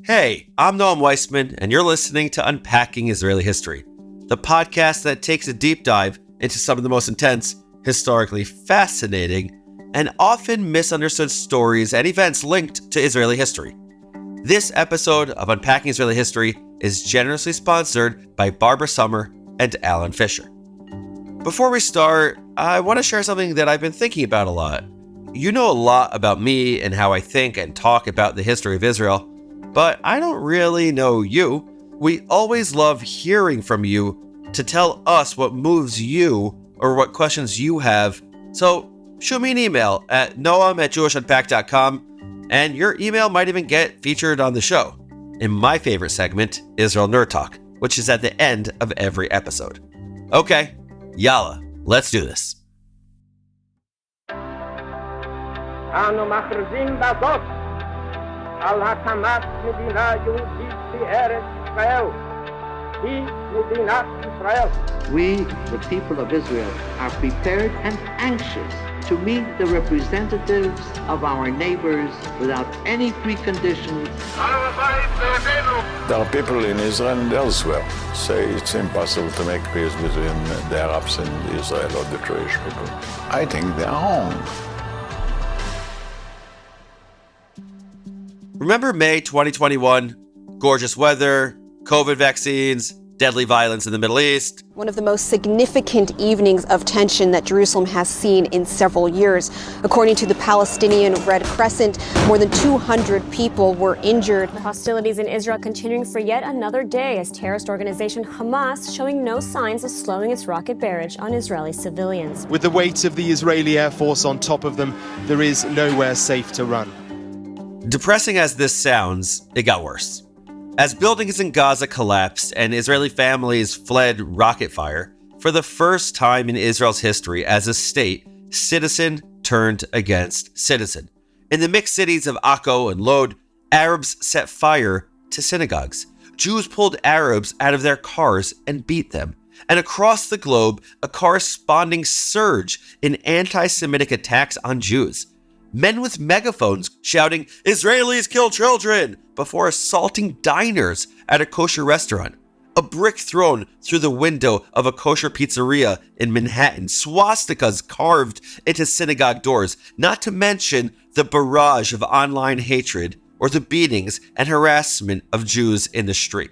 Hey, I'm Noam Weissman, and you're listening to Unpacking Israeli History, the podcast that takes a deep dive into some of the most intense, historically fascinating, and often misunderstood stories and events linked to Israeli history. This episode of Unpacking Israeli History is generously sponsored by Barbara Summer and Alan Fisher. Before we start, I want to share something that I've been thinking about a lot. You know a lot about me and how I think and talk about the history of Israel, but I don't really know you. We always love hearing from you to tell us what moves you or what questions you have. So shoot me an email at noam@jewishnpack.com, and your email might even get featured on the show in my favorite segment, Israel Nerd Talk, which is at the end of every episode. Okay, yalla, let's do this. אנו מכריזים בזאת על הקמת מדינה יהודית בארץ ישראל. היא מדינת ישראל. We, the people of Israel, are prepared and anxious to meet the representatives of our neighbors without any preconditions. There are people in Israel and elsewhere say it's impossible to make peace between the Arabs and Israel or the Jewish people. I think they are wrong. Remember May 2021? Gorgeous weather, COVID vaccines, deadly violence in the Middle East. One of the most significant evenings of tension that Jerusalem has seen in several years. According to the Palestinian Red Crescent, more than 200 people were injured. Hostilities in Israel continuing for yet another day as terrorist organization Hamas showing no signs of slowing its rocket barrage on Israeli civilians. With the weight of the Israeli Air Force on top of them, there is nowhere safe to run. Depressing as this sounds, it got worse. As buildings in Gaza collapsed and Israeli families fled rocket fire, for the first time in Israel's history as a state, citizen turned against citizen. In the mixed cities of Akko and Lod, Arabs set fire to synagogues. Jews pulled Arabs out of their cars and beat them. And across the globe, a corresponding surge in anti-Semitic attacks on Jews. Men with megaphones shouting, "Israelis kill children," before assaulting diners at a kosher restaurant. A brick thrown through the window of a kosher pizzeria in Manhattan. Swastikas carved into synagogue doors, not to mention the barrage of online hatred or the beatings and harassment of Jews in the street.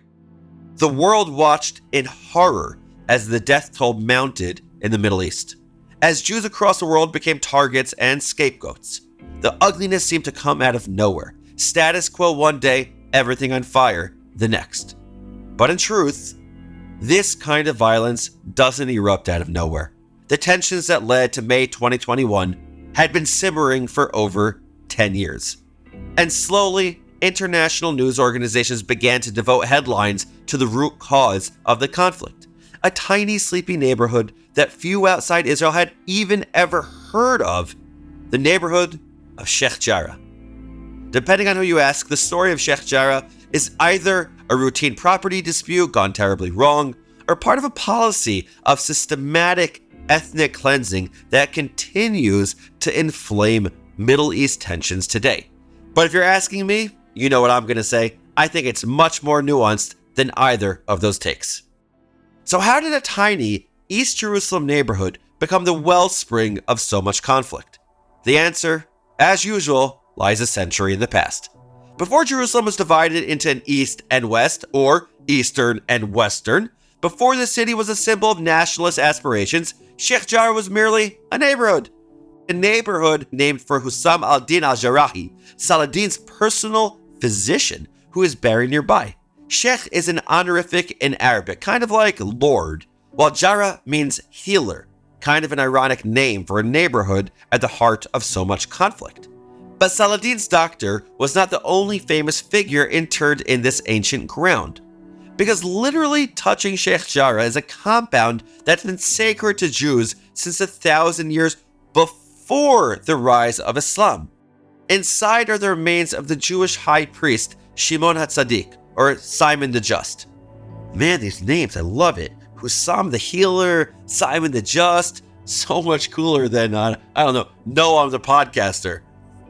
The world watched in horror as the death toll mounted in the Middle East. As Jews across the world became targets and scapegoats. The ugliness seemed to come out of nowhere. Status quo one day, everything on fire the next. But in truth, this kind of violence doesn't erupt out of nowhere. The tensions that led to May 2021 had been simmering for over 10 years. And slowly, international news organizations began to devote headlines to the root cause of the conflict. A tiny, sleepy neighborhood that few outside Israel had even ever heard of. The neighborhood of Sheikh Jarrah. Depending on who you ask, the story of Sheikh Jarrah is either a routine property dispute gone terribly wrong, or part of a policy of systematic ethnic cleansing that continues to inflame Middle East tensions today. But if you're asking me, you know what I'm going to say. I think it's much more nuanced than either of those takes. So how did a tiny East Jerusalem neighborhood become the wellspring of so much conflict? The answer, as usual, lies a century in the past. Before Jerusalem was divided into an East and West, or Eastern and Western, before the city was a symbol of nationalist aspirations, Sheikh Jarrah was merely a neighborhood. A neighborhood named for Hussam al-Din al-Jarrahi, Saladin's personal physician, who is buried nearby. Sheikh is an honorific in Arabic, kind of like Lord, while Jarrah means healer, kind of an ironic name for a neighborhood at the heart of so much conflict. But Saladin's doctor was not the only famous figure interred in this ancient ground, because literally touching Sheikh Jarrah is a compound that's been sacred to Jews since 1,000 years before the rise of Islam. Inside are the remains of the Jewish high priest Shimon HaTzadik, or Simon the Just. Man, these names, I love it. Hussam the Healer, Simon the Just, so much cooler than, Noam the Podcaster.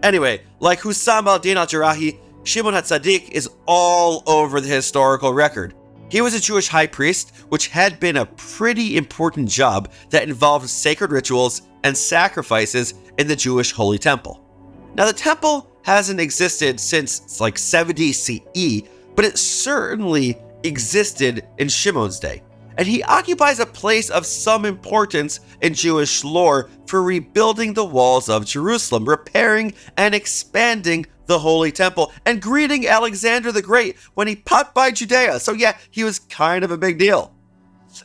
Anyway, like Hussam al-Din al-Jarrahi, Shimon HaTzadik is all over the historical record. He was a Jewish high priest, which had been a pretty important job that involved sacred rituals and sacrifices in the Jewish Holy Temple. Now, the temple hasn't existed since like 70 CE, but it certainly existed in Shimon's day. And he occupies a place of some importance in Jewish lore for rebuilding the walls of Jerusalem, repairing and expanding the Holy Temple, and greeting Alexander the Great when he popped by Judea. So yeah, he was kind of a big deal.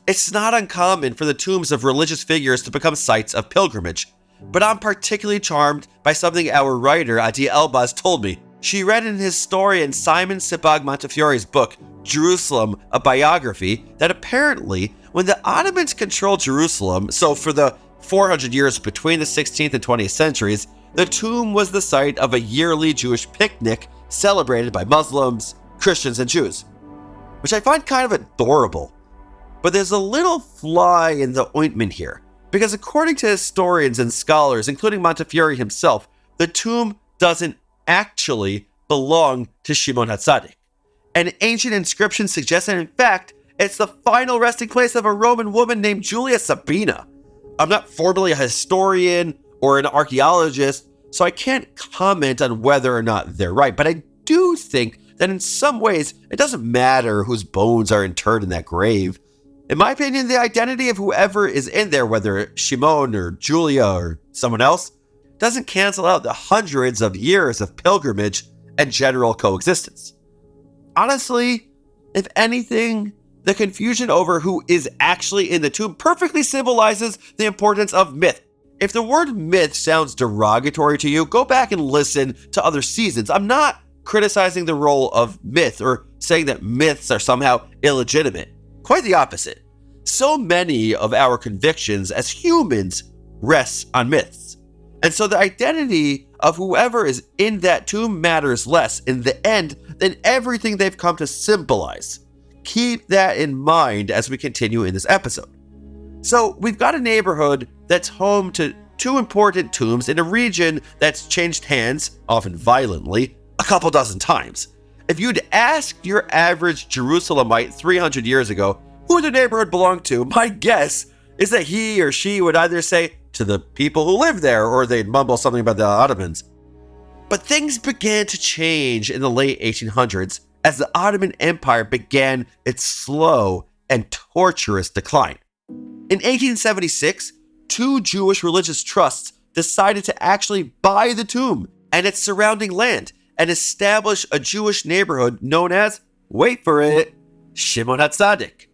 It's not uncommon for the tombs of religious figures to become sites of pilgrimage, but I'm particularly charmed by something our writer Adi Elbaz told me. She read in historian Simon Sebag Montefiore's book, Jerusalem, a biography, that apparently when the Ottomans controlled Jerusalem, so for the 400 years between the 16th and 20th centuries, the tomb was the site of a yearly Jewish picnic celebrated by Muslims, Christians, and Jews, which I find kind of adorable. But there's a little fly in the ointment here, because according to historians and scholars, including Montefiore himself, the tomb doesn't actually belong to Shimon HaTzadik. An ancient inscription suggests that, in fact, it's the final resting place of a Roman woman named Julia Sabina. I'm not formally a historian or an archaeologist, so I can't comment on whether or not they're right, but I do think that in some ways, it doesn't matter whose bones are interred in that grave. In my opinion, the identity of whoever is in there, whether it's Shimon or Julia or someone else, doesn't cancel out the hundreds of years of pilgrimage and general coexistence. Honestly, if anything, the confusion over who is actually in the tomb perfectly symbolizes the importance of myth. If the word myth sounds derogatory to you, go back and listen to other seasons. I'm not criticizing the role of myth or saying that myths are somehow illegitimate. Quite the opposite. So many of our convictions as humans rests on myths. And so the identity of whoever is in that tomb matters less in the end than everything they've come to symbolize. Keep that in mind as we continue in this episode. So we've got a neighborhood that's home to two important tombs in a region that's changed hands, often violently, a couple dozen times. If you'd asked your average Jerusalemite 300 years ago who the neighborhood belonged to, my guess is that he or she would either say, to the people who live there, or they'd mumble something about the Ottomans. But things began to change in the late 1800s as the Ottoman Empire began its slow and torturous decline. In 1876, two Jewish religious trusts decided to actually buy the tomb and its surrounding land and establish a Jewish neighborhood known as, wait for it, Shimon HaTzadik.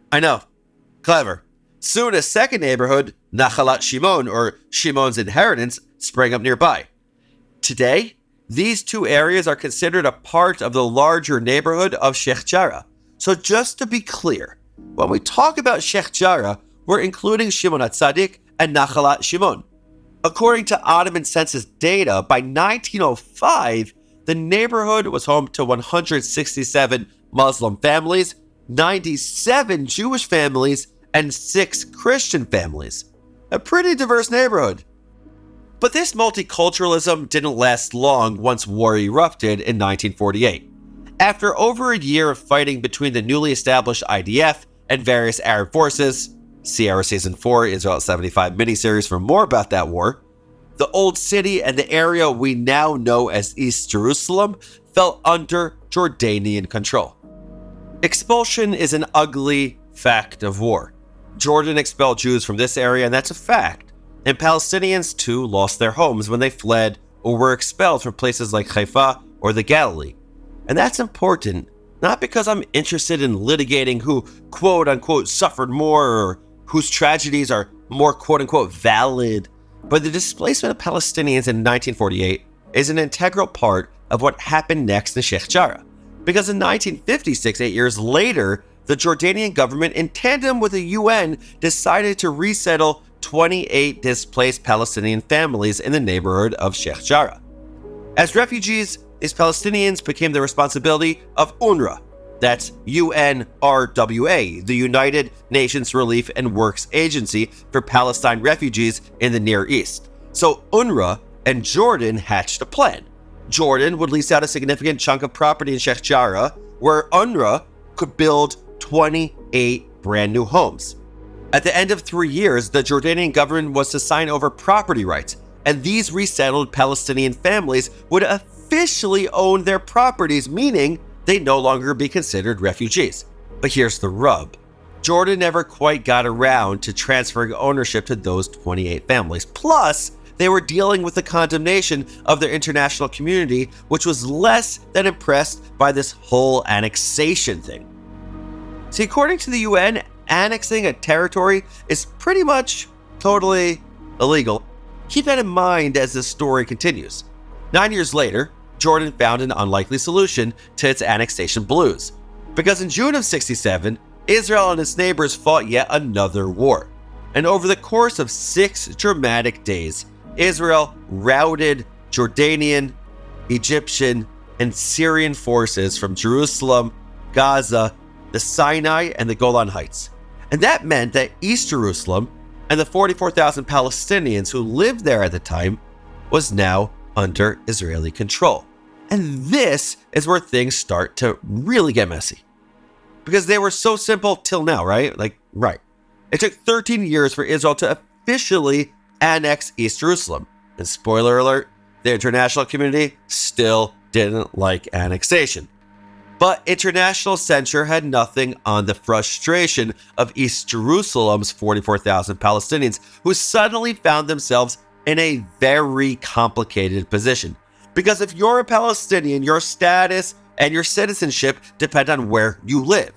I know, clever. Soon a second neighborhood, Nachalat Shimon, or Shimon's inheritance, sprang up nearby. Today, these two areas are considered a part of the larger neighborhood of Sheikh Jarrah. So just to be clear, when we talk about Sheikh Jarrah, we're including Shimon HaTzadik and Nachalat Shimon. According to Ottoman census data, by 1905, the neighborhood was home to 167 Muslim families, 97 Jewish families, and 6 Christian families. A pretty diverse neighborhood. But this multiculturalism didn't last long once war erupted in 1948. After over a year of fighting between the newly established IDF and various Arab forces, see our Season 4 Israel 75 miniseries for more about that war, the old city and the area we now know as East Jerusalem fell under Jordanian control. Expulsion is an ugly fact of war. Jordan expelled Jews from this area, and that's a fact. And Palestinians, too, lost their homes when they fled or were expelled from places like Haifa or the Galilee. And that's important, not because I'm interested in litigating who, quote-unquote, suffered more or whose tragedies are more, quote-unquote, valid, but the displacement of Palestinians in 1948 is an integral part of what happened next in Sheikh Jarrah. Because in 1956, 8 years later, the Jordanian government, in tandem with the UN, decided to resettle 28 displaced Palestinian families in the neighborhood of Sheikh Jarrah. As refugees, these Palestinians became the responsibility of UNRWA, that's UNRWA, the United Nations Relief and Works Agency for Palestine refugees in the Near East. So UNRWA and Jordan hatched a plan. Jordan would lease out a significant chunk of property in Sheikh Jarrah, where UNRWA could build 28 brand new homes. At the end of 3 years, the Jordanian government was to sign over property rights, and these resettled Palestinian families would officially own their properties, meaning they no longer be considered refugees. But here's the rub. Jordan never quite got around to transferring ownership to those 28 families. Plus, they were dealing with the condemnation of their international community, which was less than impressed by this whole annexation thing. See, according to the UN, annexing a territory is pretty much totally illegal. Keep that in mind as this story continues. 9 years later, Jordan found an unlikely solution to its annexation blues. Because in June of '67, Israel and its neighbors fought yet another war. And over the course of 6 dramatic days, Israel routed Jordanian, Egyptian, and Syrian forces from Jerusalem, Gaza, the Sinai, and the Golan Heights. And that meant that East Jerusalem and the 44,000 Palestinians who lived there at the time was now under Israeli control. And this is where things start to really get messy. Because they were so simple till now, right? Right. It took 13 years for Israel to officially annex East Jerusalem. And spoiler alert, the international community still didn't like annexation. But international censure had nothing on the frustration of East Jerusalem's 44,000 Palestinians who suddenly found themselves in a very complicated position. Because if you're a Palestinian, your status and your citizenship depend on where you live.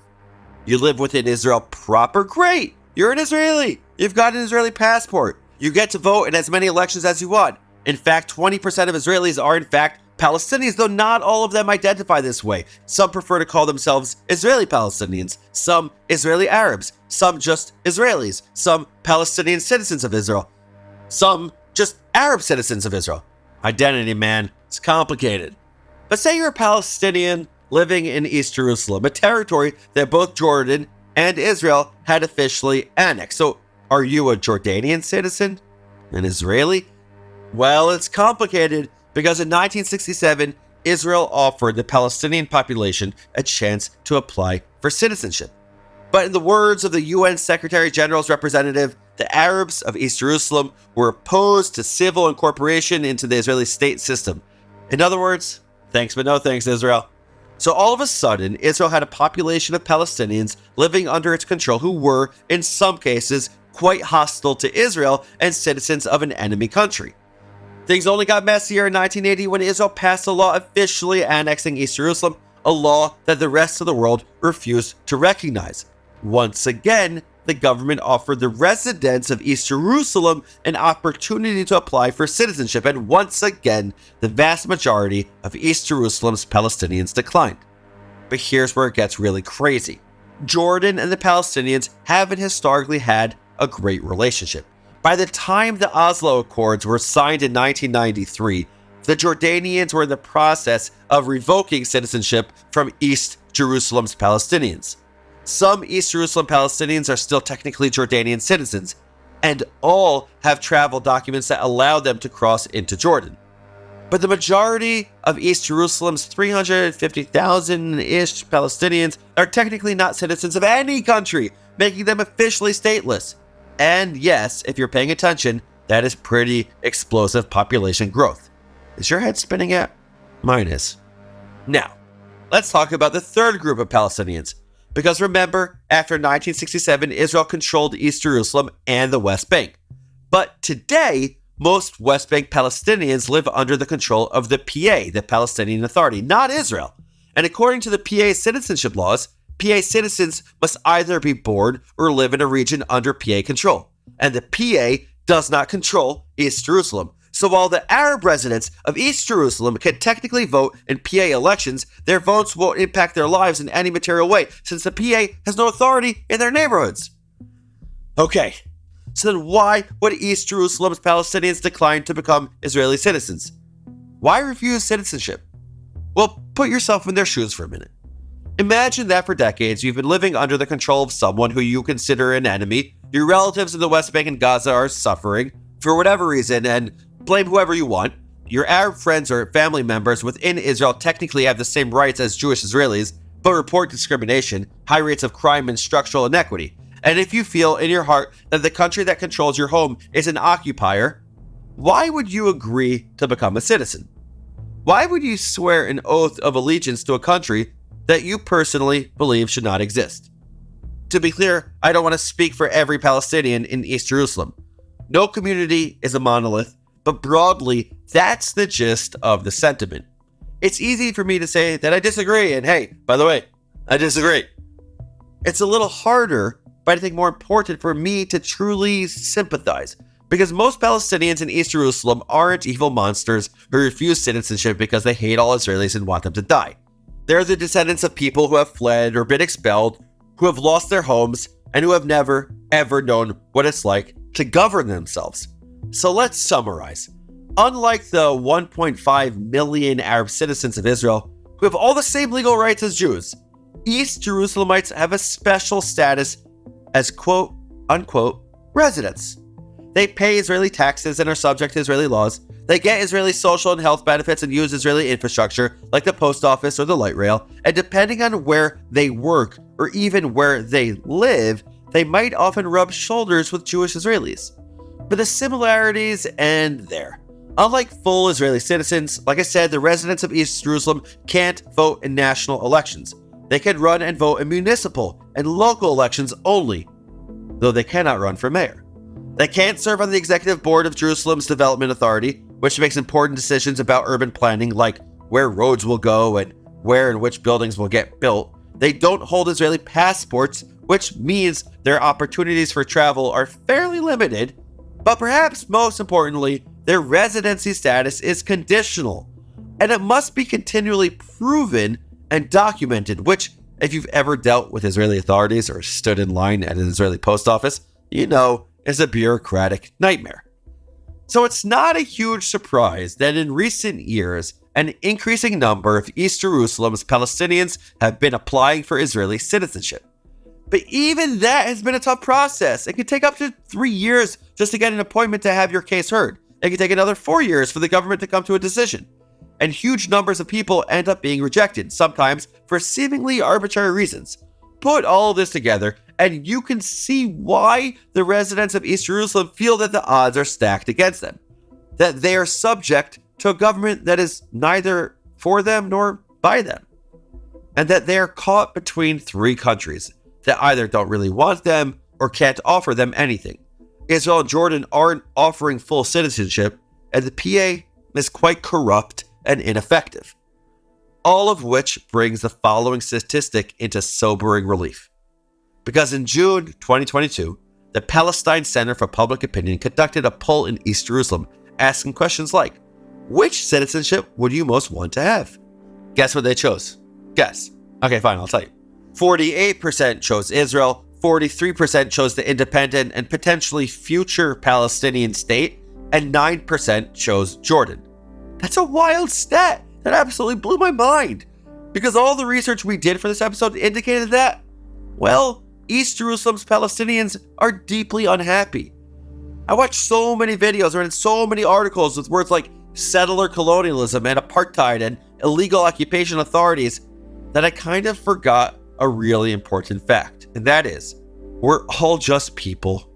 You live within Israel proper? Great! You're an Israeli! You've got an Israeli passport. You get to vote in as many elections as you want. In fact, 20% of Israelis are in fact Palestinians, though not all of them identify this way. Some prefer to call themselves Israeli Palestinians, some Israeli Arabs, some just Israelis, some Palestinian citizens of Israel, some just Arab citizens of Israel. Identity, man, it's complicated. But say you're a Palestinian living in East Jerusalem, a territory that both Jordan and Israel had officially annexed. So are you a Jordanian citizen? An Israeli? Well, it's complicated because in 1967, Israel offered the Palestinian population a chance to apply for citizenship. But in the words of the UN Secretary General's representative, the Arabs of East Jerusalem were opposed to civil incorporation into the Israeli state system. In other words, thanks but no thanks, Israel. So all of a sudden, Israel had a population of Palestinians living under its control who were, in some cases, quite hostile to Israel and citizens of an enemy country. Things only got messier in 1980 when Israel passed a law officially annexing East Jerusalem, a law that the rest of the world refused to recognize. Once again, the government offered the residents of East Jerusalem an opportunity to apply for citizenship, and once again, the vast majority of East Jerusalem's Palestinians declined. But here's where it gets really crazy. Jordan and the Palestinians haven't historically had a great relationship. By the time the Oslo Accords were signed in 1993, the Jordanians were in the process of revoking citizenship from East Jerusalem's Palestinians. Some East Jerusalem Palestinians are still technically Jordanian citizens, and all have travel documents that allow them to cross into Jordan. But the majority of East Jerusalem's 350,000-ish Palestinians are technically not citizens of any country, making them officially stateless. And yes, if you're paying attention, that is pretty explosive population growth. Is your head spinning yet? Mine is. Now, let's talk about the third group of Palestinians. Because remember, after 1967, Israel controlled East Jerusalem and the West Bank. But today, most West Bank Palestinians live under the control of the PA, the Palestinian Authority, not Israel. And according to the PA citizenship laws, PA citizens must either be born or live in a region under PA control. And the PA does not control East Jerusalem. So while the Arab residents of East Jerusalem can technically vote in PA elections, their votes won't impact their lives in any material way, since the PA has no authority in their neighborhoods. Okay, so then why would East Jerusalem's Palestinians decline to become Israeli citizens? Why refuse citizenship? Well, put yourself in their shoes for a minute. Imagine that for decades you've been living under the control of someone who you consider an enemy, your relatives in the West Bank and Gaza are suffering for whatever reason, and blame whoever you want. your Arab friends or family members within Israel technically have the same rights as Jewish Israelis, but report discrimination, high rates of crime, and structural inequity. And if you feel in your heart that the country that controls your home is an occupier, why would you agree to become a citizen? Why would you swear an oath of allegiance to a country that you personally believe should not exist? To be clear, I don't want to speak for every Palestinian in East Jerusalem. No community is a monolith, but broadly, that's the gist of the sentiment. It's easy for me to say that I disagree, and hey, by the way, I disagree. It's a little harder, but I think more important for me to truly sympathize, because most Palestinians in East Jerusalem aren't evil monsters who refuse citizenship because they hate all Israelis and want them to die. They're the descendants of people who have fled or been expelled, who have lost their homes, and who have never, ever known what it's like to govern themselves. So let's summarize. Unlike the 1.5 million Arab citizens of Israel, who have all the same legal rights as Jews, East Jerusalemites have a special status as quote-unquote residents. They pay Israeli taxes and are subject to Israeli laws. They get Israeli social and health benefits and use Israeli infrastructure like the post office or the light rail. And depending on where they work or even where they live, they might often rub shoulders with Jewish Israelis. But the similarities end there. Unlike full Israeli citizens, like I said, the residents of East Jerusalem can't vote in national elections. They can run and vote in municipal and local elections only, though they cannot run for mayor. They can't serve on the executive board of Jerusalem's Development Authority, which makes important decisions about urban planning like where roads will go and where and which buildings will get built. They don't hold Israeli passports, which means their opportunities for travel are fairly limited. But perhaps most importantly, their residency status is conditional, and it must be continually proven and documented, which, if you've ever dealt with Israeli authorities or stood in line at an Israeli post office, you know is a bureaucratic nightmare. So it's not a huge surprise that in recent years, an increasing number of East Jerusalem's Palestinians have been applying for Israeli citizenship. But even that has been a tough process. It can take up to 3 years just to get an appointment to have your case heard. It can take another 4 years for the government to come to a decision. And huge numbers of people end up being rejected, sometimes for seemingly arbitrary reasons. Put all of this together, and you can see why the residents of East Jerusalem feel that the odds are stacked against them. That they are subject to a government that is neither for them nor by them. And that they are caught between 3 countries that either don't really want them or can't offer them anything. Israel and Jordan aren't offering full citizenship, and the PA is quite corrupt and ineffective. All of which brings the following statistic into sobering relief. Because in June 2022, the Palestine Center for Public Opinion conducted a poll in East Jerusalem asking questions like, which citizenship would you most want to have? Guess what they chose? Guess. Okay, fine, I'll tell you. 48% chose Israel, 43% chose the independent and potentially future Palestinian state, and 9% chose Jordan. That's a wild stat. That absolutely blew my mind. Because all the research we did for this episode indicated that, well, East Jerusalem's Palestinians are deeply unhappy. I watched so many videos, read so many articles with words like settler colonialism and apartheid and illegal occupation authorities that I kind of forgot a really important fact. And that is, we're all just people.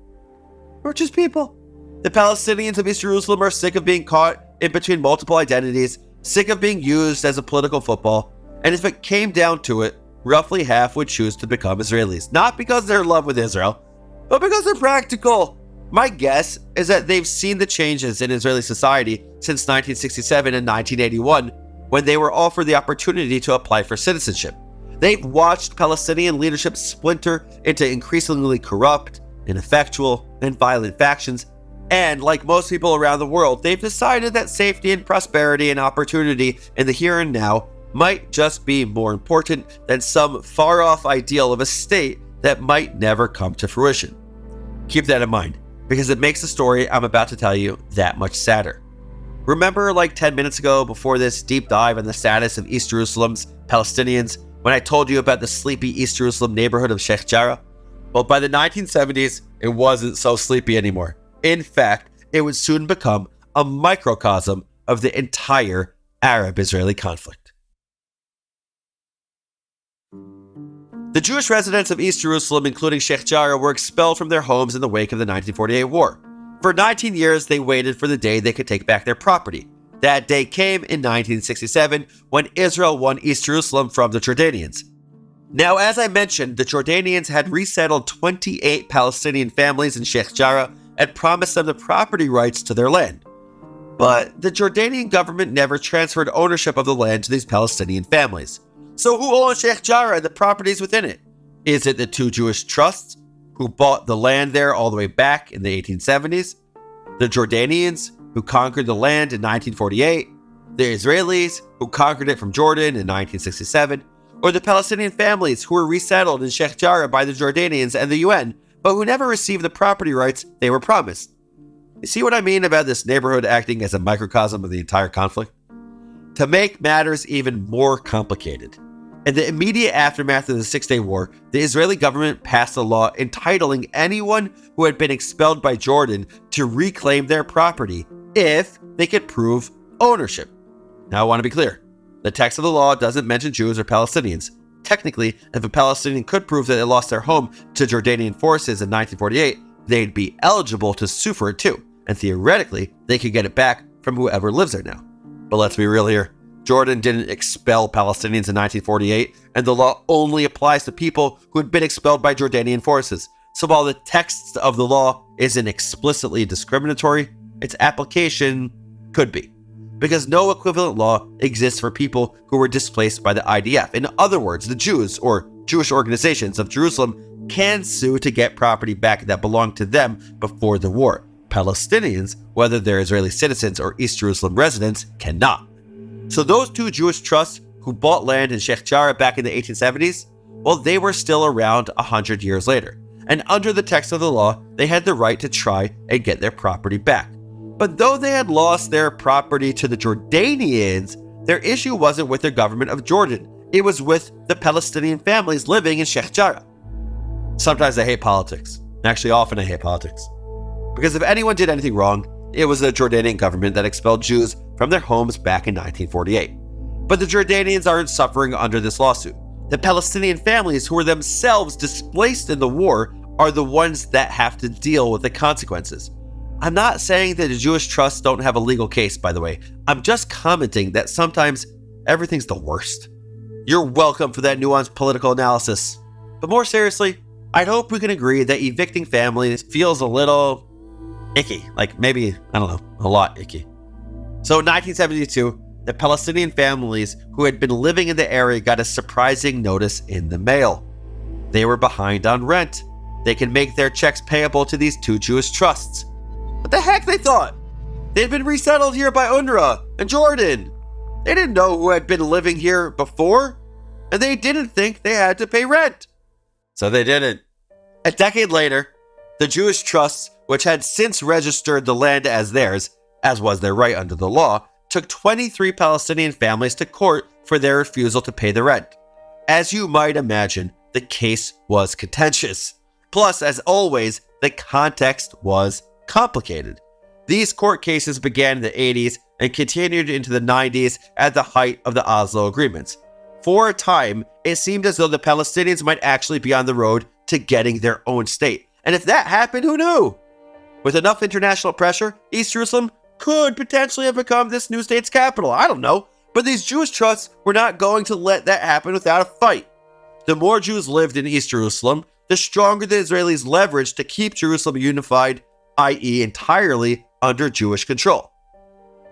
We're just people. The Palestinians of East Jerusalem are sick of being caught in between multiple identities, sick of being used as a political football, and if it came down to it, roughly half would choose to become Israelis. Not because they're in love with Israel, but because they're practical. My guess is that they've seen the changes in Israeli society since 1967 and 1981, when they were offered the opportunity to apply for citizenship. They've watched Palestinian leadership splinter into increasingly corrupt, ineffectual, and violent factions, and like most people around the world, they've decided that safety and prosperity and opportunity in the here and now might just be more important than some far-off ideal of a state that might never come to fruition. Keep that in mind, because it makes the story I'm about to tell you that much sadder. Remember like 10 minutes ago, before this deep dive on the status of East Jerusalem's Palestinians, when I told you about the sleepy East Jerusalem neighborhood of Sheikh Jarrah? Well, by the 1970s, it wasn't so sleepy anymore. In fact, it would soon become a microcosm of the entire Arab-Israeli conflict. The Jewish residents of East Jerusalem, including Sheikh Jarrah, were expelled from their homes in the wake of the 1948 war. For 19 years, they waited for the day they could take back their property. That day came in 1967 when Israel won East Jerusalem from the Jordanians. Now, as I mentioned, the Jordanians had resettled 28 Palestinian families in Sheikh Jarrah and promised them the property rights to their land. But the Jordanian government never transferred ownership of the land to these Palestinian families. So who owns Sheikh Jarrah and the properties within it? Is it the two Jewish trusts who bought the land there all the way back in the 1870s? The Jordanians who conquered the land in 1948? The Israelis who conquered it from Jordan in 1967? Or the Palestinian families who were resettled in Sheikh Jarrah by the Jordanians and the UN, but who never received the property rights they were promised? You see what I mean about this neighborhood acting as a microcosm of the entire conflict? To make matters even more complicated, in the immediate aftermath of the Six-Day War, the Israeli government passed a law entitling anyone who had been expelled by Jordan to reclaim their property if they could prove ownership. Now, I want to be clear. The text of the law doesn't mention Jews or Palestinians. Technically, if a Palestinian could prove that they lost their home to Jordanian forces in 1948, they'd be eligible to sue for it too, and theoretically, they could get it back from whoever lives there now. But let's be real here. Jordan didn't expel Palestinians in 1948, and the law only applies to people who had been expelled by Jordanian forces. So while the text of the law isn't explicitly discriminatory, its application could be, because no equivalent law exists for people who were displaced by the IDF. In other words, the Jews, or Jewish organizations of Jerusalem, can sue to get property back that belonged to them before the war. Palestinians, whether they're Israeli citizens or East Jerusalem residents, cannot. So those two Jewish trusts who bought land in Sheikh Jarrah back in the 1870s, well, they were still around 100 years later. And under the text of the law, they had the right to try and get their property back. But though they had lost their property to the Jordanians, their issue wasn't with the government of Jordan. It was with the Palestinian families living in Sheikh Jarrah. Sometimes I hate politics. Actually, often I hate politics. Because if anyone did anything wrong, it was the Jordanian government that expelled Jews from their homes back in 1948. But the Jordanians aren't suffering under this lawsuit. The Palestinian families who were themselves displaced in the war are the ones that have to deal with the consequences. I'm not saying that the Jewish trusts don't have a legal case, by the way. I'm just commenting that sometimes everything's the worst. You're welcome for that nuanced political analysis. But more seriously, I'd hope we can agree that evicting families feels a little icky. Like maybe, I don't know, a lot icky. So in 1972, the Palestinian families who had been living in the area got a surprising notice in the mail. They were behind on rent. They could make their checks payable to these two Jewish trusts. What the heck, they thought? They'd been resettled here by UNRWA and Jordan. They didn't know who had been living here before, and they didn't think they had to pay rent. So they didn't. A decade later, the Jewish trusts, which had since registered the land as theirs, as was their right under the law, took 23 Palestinian families to court for their refusal to pay the rent. As you might imagine, the case was contentious. Plus, as always, the context was complicated. These court cases began in the 80s and continued into the 90s at the height of the Oslo agreements. For a time, it seemed as though the Palestinians might actually be on the road to getting their own state. And if that happened, who knew? With enough international pressure, East Jerusalem could potentially have become this new state's capital. I don't know. But these Jewish trusts were not going to let that happen without a fight. The more Jews lived in East Jerusalem, the stronger the Israelis leveraged to keep Jerusalem unified, i.e. entirely under Jewish control.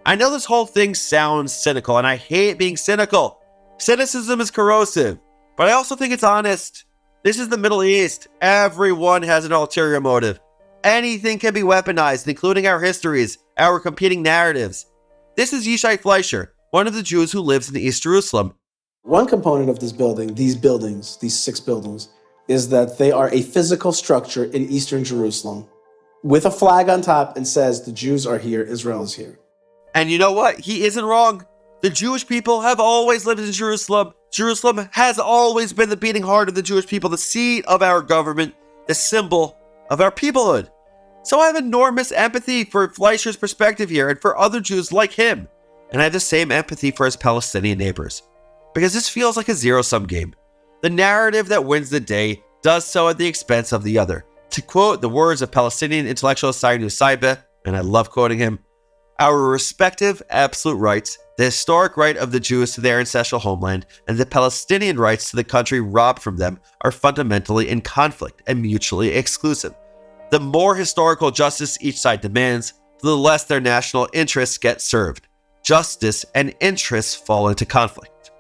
I know this whole thing sounds cynical, and I hate being cynical. Cynicism is corrosive, but I also think it's honest. This is the Middle East. Everyone has an ulterior motive. Anything can be weaponized, including our histories, our competing narratives. This is Yishai Fleischer, one of the Jews who lives in East Jerusalem. One component of this building, these 6 buildings, is that they are a physical structure in Eastern Jerusalem with a flag on top and says the Jews are here, Israel is here. And you know what? He isn't wrong. The Jewish people have always lived in Jerusalem. Jerusalem has always been the beating heart of the Jewish people, the seat of our government, the symbol of our peoplehood. So I have enormous empathy for Fleischer's perspective here and for other Jews like him. and I have the same empathy for his Palestinian neighbors. Because this feels like a zero-sum game. The narrative that wins the day does so at the expense of the other. To quote the words of Palestinian intellectual Sayyid Nusaybeh, and I love quoting him, "Our respective absolute rights, the historic right of the Jews to their ancestral homeland, and the Palestinian rights to the country robbed from them are fundamentally in conflict and mutually exclusive. The more historical justice each side demands, the less their national interests get served. Justice and interests fall into conflict."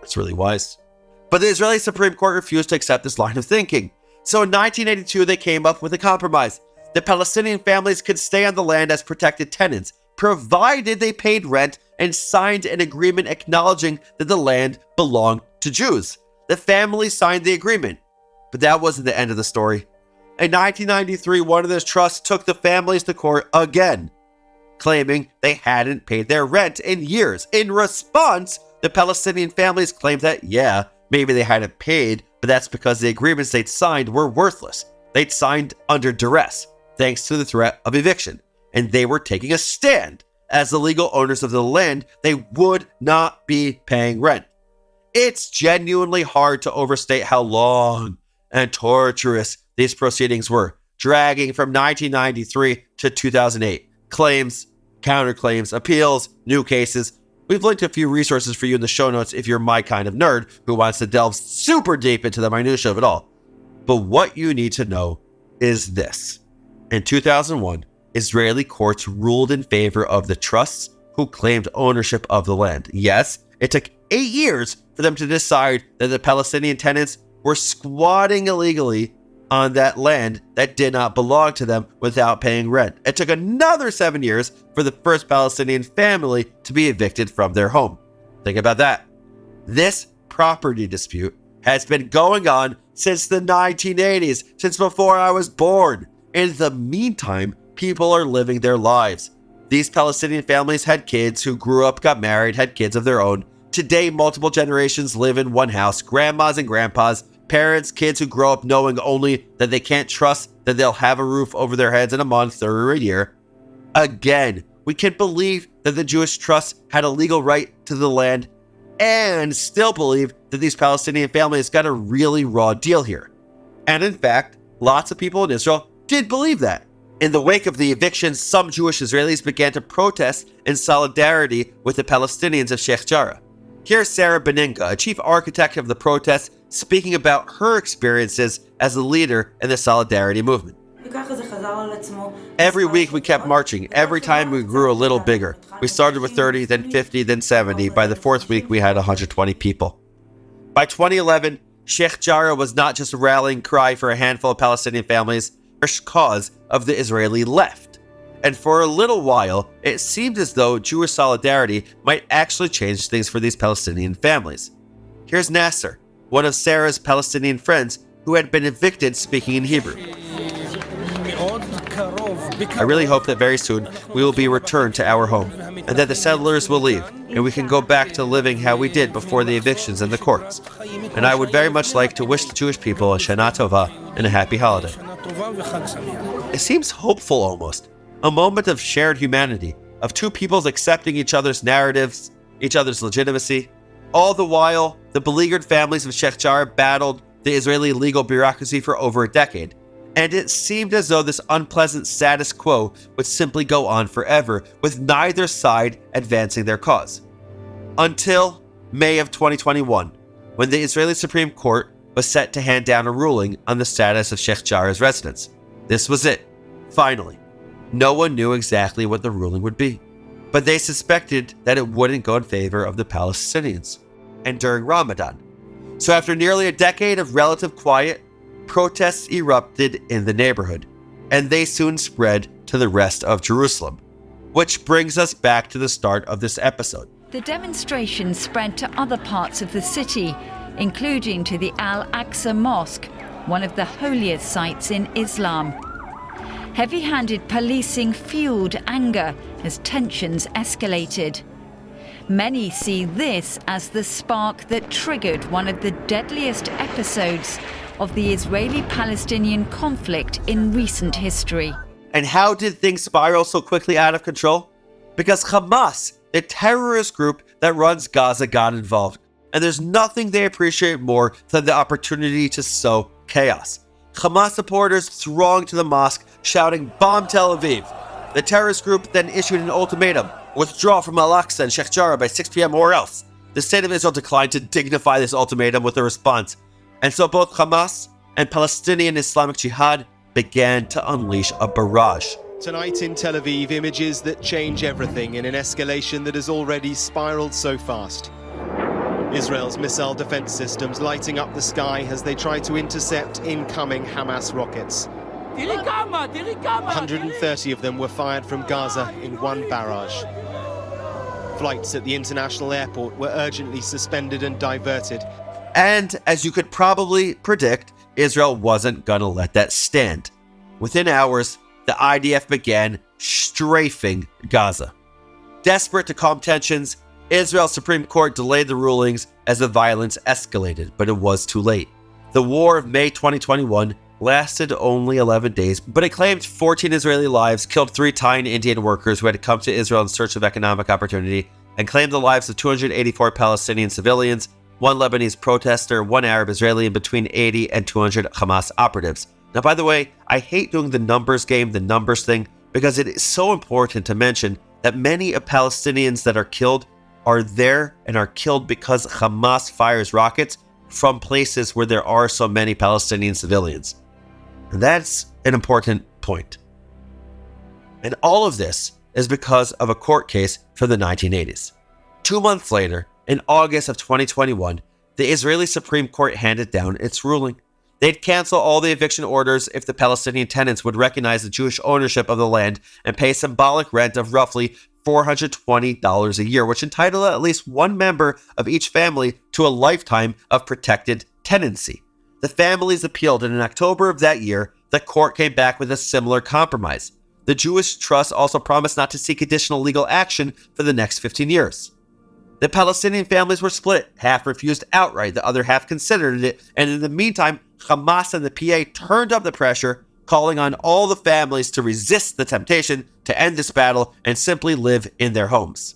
That's really wise. But the Israeli Supreme Court refused to accept this line of thinking. So in 1982, they came up with a compromise. The Palestinian families could stay on the land as protected tenants, provided they paid rent and signed an agreement acknowledging that the land belonged to Jews. The families signed the agreement. But that wasn't the end of the story. In 1993, one of those trusts took the families to court again, claiming they hadn't paid their rent in years. In response, the Palestinian families claimed that, yeah, maybe they hadn't paid, but that's because the agreements they'd signed were worthless. They'd signed under duress, thanks to the threat of eviction, and they were taking a stand. As the legal owners of the land, they would not be paying rent. It's genuinely hard to overstate how long and torturous these proceedings were, dragging from 1993 to 2008. Claims, counterclaims, appeals, new cases. We've linked a few resources for you in the show notes if you're my kind of nerd who wants to delve super deep into the minutiae of it all. But what you need to know is this. In 2001, Israeli courts ruled in favor of the trusts who claimed ownership of the land. Yes, it took 8 years for them to decide that the Palestinian tenants were squatting illegally on that land that did not belong to them without paying rent. It took another 7 years for the first Palestinian family to be evicted from their home. Think about that. This property dispute has been going on since the 1980s, since before I was born. In the meantime, people are living their lives. These Palestinian families had kids who grew up, got married, had kids of their own. Today, multiple generations live in one house, grandmas and grandpas, parents, kids who grow up knowing only that they can't trust that they'll have a roof over their heads in a month or a year. Again, we can't believe that the Jewish Trust had a legal right to the land and still believe that these Palestinian families got a really raw deal here. And in fact, lots of people in Israel did believe that. In the wake of the evictions, some Jewish Israelis began to protest in solidarity with the Palestinians of Sheikh Jarrah. Here's Sarah Beninga, a chief architect of the protests, speaking about her experiences as a leader in the solidarity movement. Every week we kept marching. Every time we grew a little bigger. We started with 30, then 50, then 70. By the fourth week, we had 120 people. By 2011, Sheikh Jarrah was not just a rallying cry for a handful of Palestinian families, but a cause of the Israeli left. And for a little while, it seemed as though Jewish solidarity might actually change things for these Palestinian families. Here's Nasser, one of Sarah's Palestinian friends who had been evicted, speaking in Hebrew. I really hope that very soon we will be returned to our home, and that the settlers will leave, and we can go back to living how we did before the evictions and the courts. And I would very much like to wish the Jewish people a Shana Tova and a happy holiday. It seems hopeful almost. A moment of shared humanity, of two peoples accepting each other's narratives, each other's legitimacy. All the while, the beleaguered families of Sheikh Jarrah battled the Israeli legal bureaucracy for over a decade. And it seemed as though this unpleasant status quo would simply go on forever, with neither side advancing their cause. Until May of 2021, when the Israeli Supreme Court was set to hand down a ruling on the status of Sheikh Jarrah's residence. This was it. Finally. No one knew exactly what the ruling would be, but they suspected that it wouldn't go in favor of the Palestinians, and during Ramadan. So after nearly a decade of relative quiet, protests erupted in the neighborhood, and they soon spread to the rest of Jerusalem, which brings us back to the start of this episode. The demonstrations spread to other parts of the city, including to the Al-Aqsa Mosque, one of the holiest sites in Islam. Heavy-handed policing fueled anger as tensions escalated. Many see this as the spark that triggered one of the deadliest episodes of the Israeli-Palestinian conflict in recent history. And how did things spiral so quickly out of control? Because Hamas the terrorist group that runs Gaza got involved, and there's nothing they appreciate more than the opportunity to sow chaos. Hamas supporters thronged to the mosque, shouting, "Bomb Tel Aviv." The terrorist group then issued an ultimatum: withdraw from Al-Aqsa and Sheikh Jarrah by 6 p.m. or else. The state of Israel declined to dignify this ultimatum with a response, and so both Hamas and Palestinian Islamic Jihad began to unleash a barrage. Tonight in Tel Aviv, images that change everything in an escalation that has already spiraled so fast. Israel's missile defense systems lighting up the sky as they try to intercept incoming Hamas rockets. 130 of them were fired from Gaza in one barrage. Flights at the international airport were urgently suspended and diverted. And as you could probably predict, Israel wasn't going to let that stand. Within hours, the IDF began strafing Gaza. Desperate to calm tensions, Israel's Supreme Court delayed the rulings as the violence escalated, but it was too late. The war of May 2021 lasted only 11 days, but it claimed 14 Israeli lives, killed 3 Thai and Indian workers who had come to Israel in search of economic opportunity, and claimed the lives of 284 Palestinian civilians, 1 Lebanese protester, 1 Arab Israeli, and between 80 and 200 Hamas operatives. Now, by the way, I hate doing the numbers game, the numbers thing, because it is so important to mention that many of Palestinians that are killed are there and are killed because Hamas fires rockets from places where there are so many Palestinian civilians. And that's an important point. And all of this is because of a court case from the 1980s. 2 months later, in August of 2021, the Israeli Supreme Court handed down its ruling. They'd cancel all the eviction orders if the Palestinian tenants would recognize the Jewish ownership of the land and pay symbolic rent of roughly $420 a year, which entitled at least one member of each family to a lifetime of protected tenancy. The families appealed, and in October of that year, the court came back with a similar compromise. The Jewish Trust also promised not to seek additional legal action for the next 15 years. The Palestinian families were split. Half refused outright, the other half considered it, and in the meantime, Hamas and the PA turned up the pressure, calling on all the families to resist the temptation to end this battle and simply live in their homes.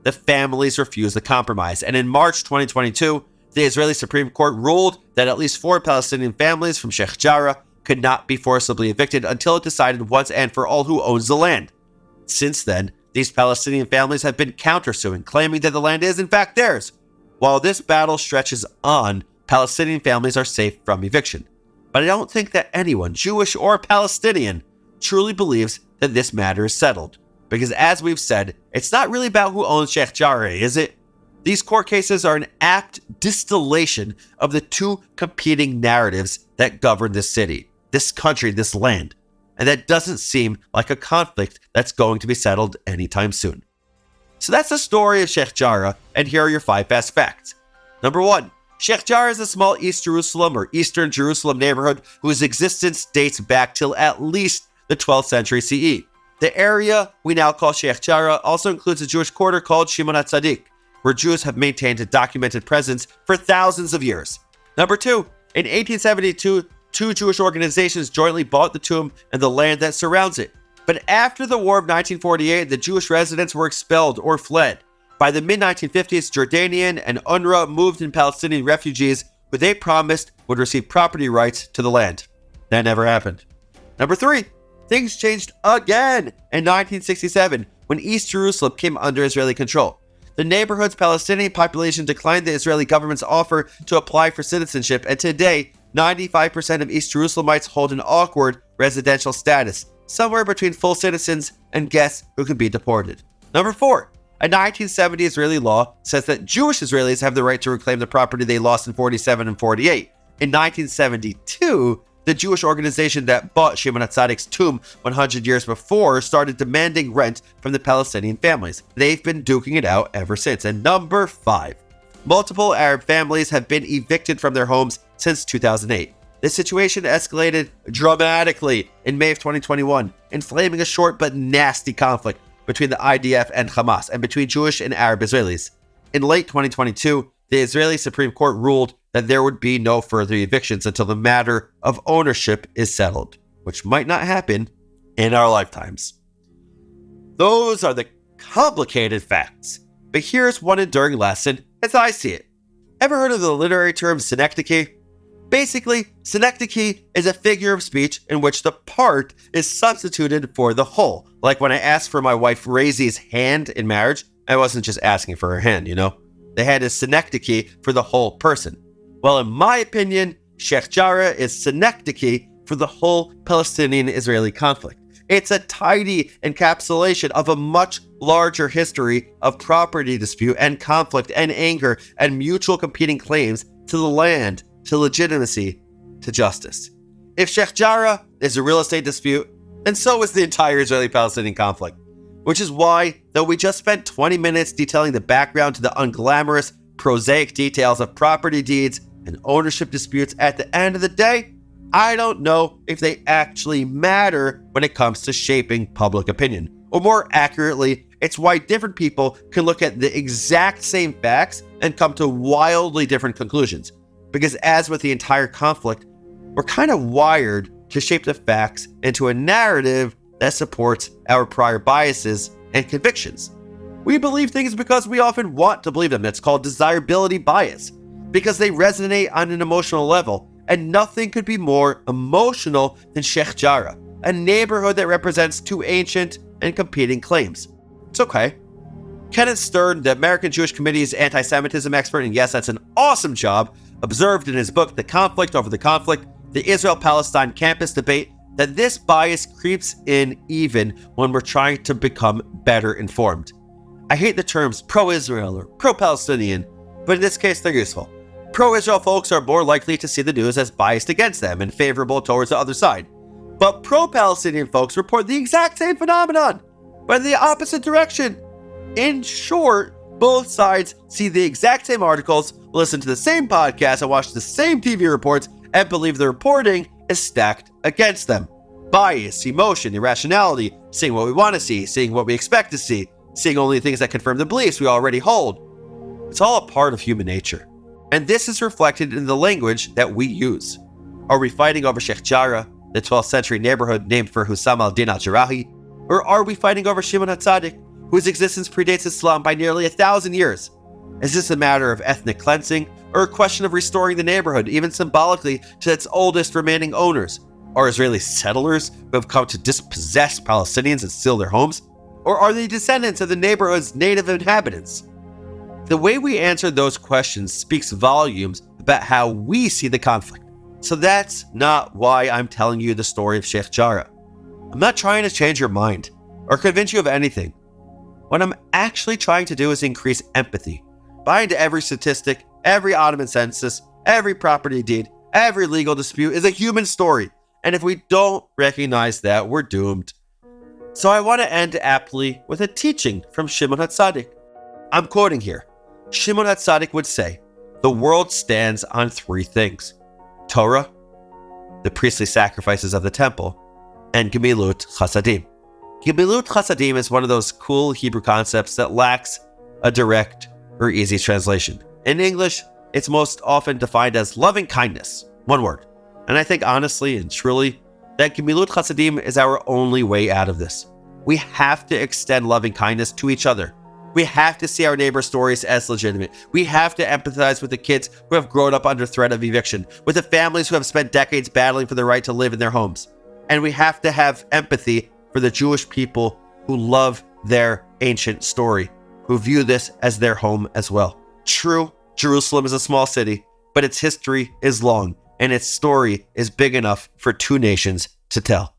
The families refused the compromise, and in March 2022, the Israeli Supreme Court ruled that at least 4 Palestinian families from Sheikh Jarrah could not be forcibly evicted until it decided once and for all who owns the land. Since then, these Palestinian families have been countersuing, claiming that the land is in fact theirs. While this battle stretches on, Palestinian families are safe from eviction. But I don't think that anyone, Jewish or Palestinian, truly believes that this matter is settled. Because as we've said, it's not really about who owns Sheikh Jarrah, is it? These court cases are an apt distillation of the 2 competing narratives that govern this city, this country, this land. And that doesn't seem like a conflict that's going to be settled anytime soon. So that's the story of Sheikh Jarrah, and here are your 5 fast facts. Number 1. Sheikh Jarrah is a small East Jerusalem or Eastern Jerusalem neighborhood whose existence dates back till at least the 12th century CE. The area we now call Sheikh Jarrah also includes a Jewish quarter called Shimon HaTzadik, where Jews have maintained a documented presence for thousands of years. Number 2. In 1872, 2 Jewish organizations jointly bought the tomb and the land that surrounds it. But after the War of 1948, the Jewish residents were expelled or fled. By the mid-1950s, Jordanian and UNRWA moved in Palestinian refugees who they promised would receive property rights to the land. That never happened. Number 3. Things changed again in 1967 when East Jerusalem came under Israeli control. The neighborhood's Palestinian population declined the Israeli government's offer to apply for citizenship, and today, 95% of East Jerusalemites hold an awkward residential status, somewhere between full citizens and guests who can be deported. Number 4. A 1970 Israeli law says that Jewish Israelis have the right to reclaim the property they lost in 47 and 48. In 1972, the Jewish organization that bought Shimon HaTzadik's tomb 100 years before started demanding rent from the Palestinian families. They've been duking it out ever since. And number 5. Multiple Arab families have been evicted from their homes since 2008. This situation escalated dramatically in May of 2021, inflaming a short but nasty conflict between the IDF and Hamas, and between Jewish and Arab Israelis. In late 2022, the Israeli Supreme Court ruled that there would be no further evictions until the matter of ownership is settled, which might not happen in our lifetimes. Those are the complicated facts. But here's one enduring lesson as I see it. Ever heard of the literary term synecdoche? Basically, synecdoche is a figure of speech in which the part is substituted for the whole. Like when I asked for my wife Raisy's hand in marriage, I wasn't just asking for her hand, The hand is synecdoche for the whole person. Well, in my opinion, Sheikh Jarrah is synecdoche for the whole Palestinian-Israeli conflict. It's a tidy encapsulation of a much larger history of property dispute and conflict and anger and mutual competing claims to the land, to legitimacy, to justice. If Sheikh Jarrah is a real estate dispute, then so is the entire Israeli-Palestinian conflict. Which is why, though we just spent 20 minutes detailing the background to the unglamorous, prosaic details of property deeds and ownership disputes, at the end of the day, I don't know if they actually matter when it comes to shaping public opinion. Or more accurately, it's why different people can look at the exact same facts and come to wildly different conclusions. Because as with the entire conflict, we're kind of wired to shape the facts into a narrative that supports our prior biases and convictions. We believe things because we often want to believe them. It's called desirability bias, because they resonate on an emotional level, and nothing could be more emotional than Sheikh Jarrah, a neighborhood that represents two ancient and competing claims. It's okay. Kenneth Stern, the American Jewish Committee's anti-Semitism expert, and yes, that's an awesome job, observed in his book, The Conflict Over the Conflict, the Israel-Palestine Campus Debate, that this bias creeps in even when we're trying to become better informed. I hate the terms pro-Israel or pro-Palestinian, but in this case, they're useful. Pro-Israel folks are more likely to see the news as biased against them and favorable towards the other side. But pro-Palestinian folks report the exact same phenomenon, but in the opposite direction. In short, both sides see the exact same articles, listen to the same podcasts, and watch the same TV reports, and believe the reporting is stacked against them. Bias, emotion, irrationality, seeing what we want to see, seeing what we expect to see, seeing only things that confirm the beliefs we already hold. It's all a part of human nature. And this is reflected in the language that we use. Are we fighting over Sheikh Jarrah, the 12th century neighborhood named for Hussam al-Din al-Jarahi? Or are we fighting over Shimon HaTzadik, whose existence predates Islam by nearly 1,000 years? Is this a matter of ethnic cleansing, or a question of restoring the neighborhood, even symbolically, to its oldest remaining owners? Are Israeli settlers who have come to dispossess Palestinians and steal their homes? Or are they descendants of the neighborhood's native inhabitants? The way we answer those questions speaks volumes about how we see the conflict. So that's not why I'm telling you the story of Sheikh Jarrah. I'm not trying to change your mind or convince you of anything. What I'm actually trying to do is increase empathy. Buy into every statistic, every Ottoman census, every property deed, every legal dispute is a human story. And if we don't recognize that, we're doomed. So I want to end aptly with a teaching from Shimon HaTzadik. I'm quoting here. Shimon HaTzadik would say, the world stands on three things: Torah, the priestly sacrifices of the temple, and Gemilut Chasadim. Gemilut Chasadim is one of those cool Hebrew concepts that lacks a direct or easy translation. In English, it's most often defined as loving kindness, one word. And I think honestly and truly that Gemilut Chasadim is our only way out of this. We have to extend loving kindness to each other. We have to see our neighbors' stories as legitimate. We have to empathize with the kids who have grown up under threat of eviction, with the families who have spent decades battling for the right to live in their homes. And we have to have empathy for the Jewish people who love their ancient story, who view this as their home as well. True, Jerusalem is a small city, but its history is long, and its story is big enough for two nations to tell.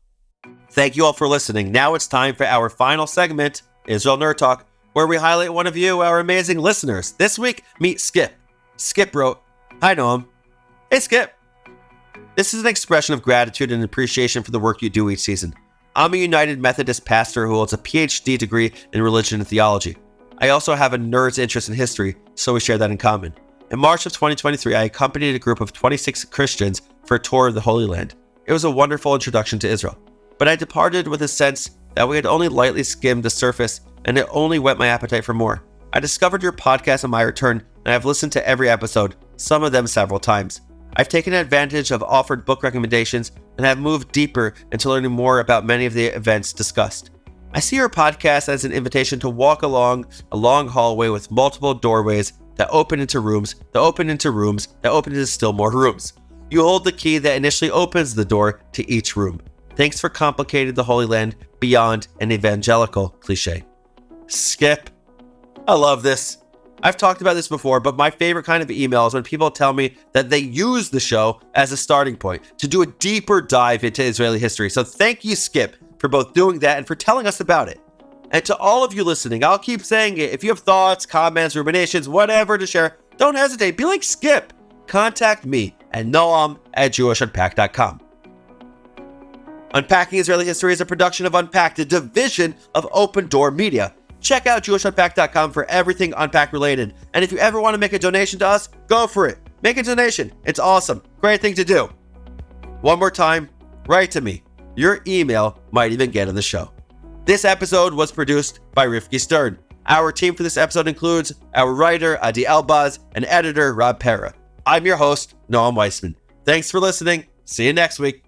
Thank you all for listening. Now it's time for our final segment, Israel Nerd Talk, where we highlight one of you, our amazing listeners. This week, meet Skip. Skip wrote, "Hi Noam." Hey Skip. This is an expression of gratitude and appreciation for the work you do each season. I'm a United Methodist pastor who holds a PhD degree in religion and theology. I also have a nerd's interest in history, so we share that in common. In March of 2023, I accompanied a group of 26 Christians for a tour of the Holy Land. It was a wonderful introduction to Israel, but I departed with a sense that we had only lightly skimmed the surface, and it only whet my appetite for more. I discovered your podcast on my return, and I've listened to every episode, some of them several times. I've taken advantage of offered book recommendations and have moved deeper into learning more about many of the events discussed. I see your podcast as an invitation to walk along a long hallway with multiple doorways that open into rooms, that open into rooms, that open into still more rooms. You hold the key that initially opens the door to each room. Thanks for complicating the Holy Land beyond an evangelical cliche. Skip. I love this. I've talked about this before, but my favorite kind of email is when people tell me that they use the show as a starting point to do a deeper dive into Israeli history. So thank you, Skip, for both doing that and for telling us about it. And to all of you listening, I'll keep saying it. If you have thoughts, comments, ruminations, whatever to share, don't hesitate. Be like Skip. Contact me at noam@JewishUnpacked.com. Unpacking Israeli History is a production of Unpacked, a division of Open Door Media. Check out JewishUnpacked.com for everything Unpack related. And if you ever want to make a donation to us, go for it. Make a donation. It's awesome. Great thing to do. One more time, write to me. Your email might even get on the show. This episode was produced by Rifki Stern. Our team for this episode includes our writer, Adi Elbaz, and editor, Rob Pera. I'm your host, Noam Weissman. Thanks for listening. See you next week.